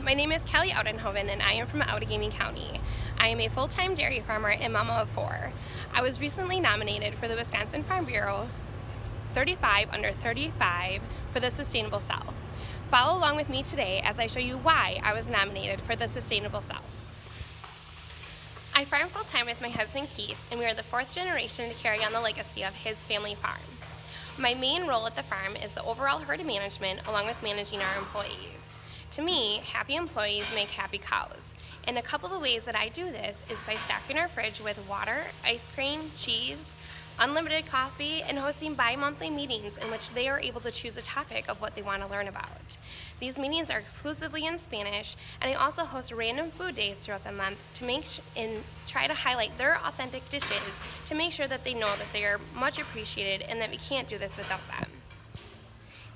My name is Kelly Oudenhoven and I am from Oudenhoven County. I am a full-time dairy farmer and mama of 4. I was recently nominated for the Wisconsin Farm Bureau 35 under 35 for the Sustainable South. Follow along with me today as I show you why I was nominated for the Sustainable South. I farm full-time with my husband Keith, and we are the 4th generation to carry on the legacy of his family farm. My main role at the farm is the overall herd management along with managing our employees. To me, happy employees make happy cows. And a couple of ways that I do this is by stocking our fridge with water, ice cream, cheese, unlimited coffee, and hosting bi-monthly meetings in which they are able to choose a topic of what they want to learn about. These meetings are exclusively in Spanish, and I also host random food days throughout the month to and try to highlight their authentic dishes to make sure that they know that they are much appreciated and that we can't do this without them.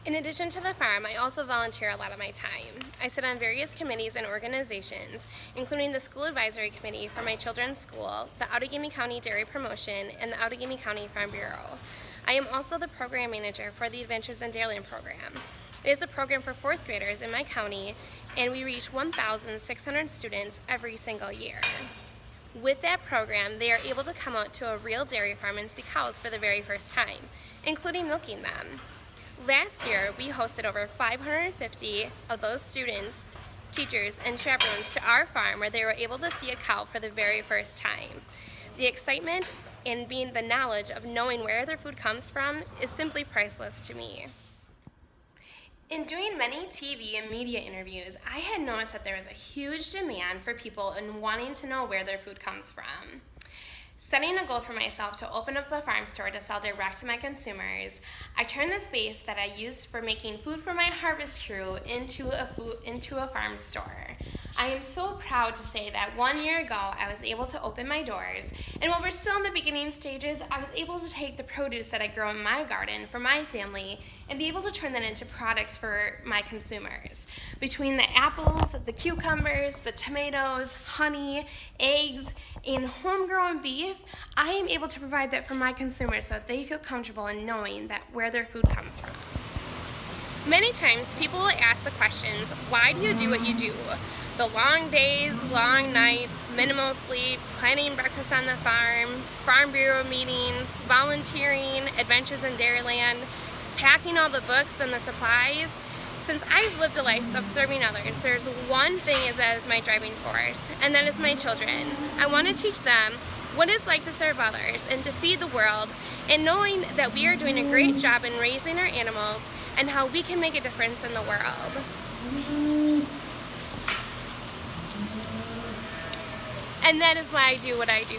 In addition to the farm, I also volunteer a lot of my time. I sit on various committees and organizations, including the School Advisory Committee for my children's school, the Oudenhoven County Dairy Promotion, and the Oudenhoven County Farm Bureau. I am also the program manager for the Adventures in Dairyland program. It is a program for 4th graders in my county, and we reach 1,600 students every single year. With that program, they are able to come out to a real dairy farm and see cows for the very first time, including milking them. Last year, we hosted over 550 of those students, teachers, and chaperones to our farm where they were able to see a cow for the very first time. The excitement and the knowledge of knowing where their food comes from is simply priceless to me. In doing many TV and media interviews, I had noticed that there was a huge demand for people and wanting to know where their food comes from. Setting a goal for myself to open up a farm store to sell direct to my consumers, I turned the space that I used for making food for my harvest crew into a farm store. I am so proud to say that 1 year ago I was able to open my doors, and while we're still in the beginning stages, I was able to take the produce that I grow in my garden for my family and be able to turn that into products for my consumers. Between the apples, the cucumbers, the tomatoes, honey, eggs, and homegrown beef, I am able to provide that for my consumers so that they feel comfortable in knowing that where their food comes from. Many times people will ask the questions, why do you do what you do? The long days, long nights, minimal sleep, planning breakfast on the farm, farm bureau meetings, volunteering, adventures in Dairyland, packing all the books and the supplies. Since I've lived a life of serving others, there's one thing that is my driving force, and that is my children. I want to teach them what it's like to serve others and to feed the world, and knowing that we are doing a great job in raising our animals and how we can make a difference in the world. And that is why I do what I do.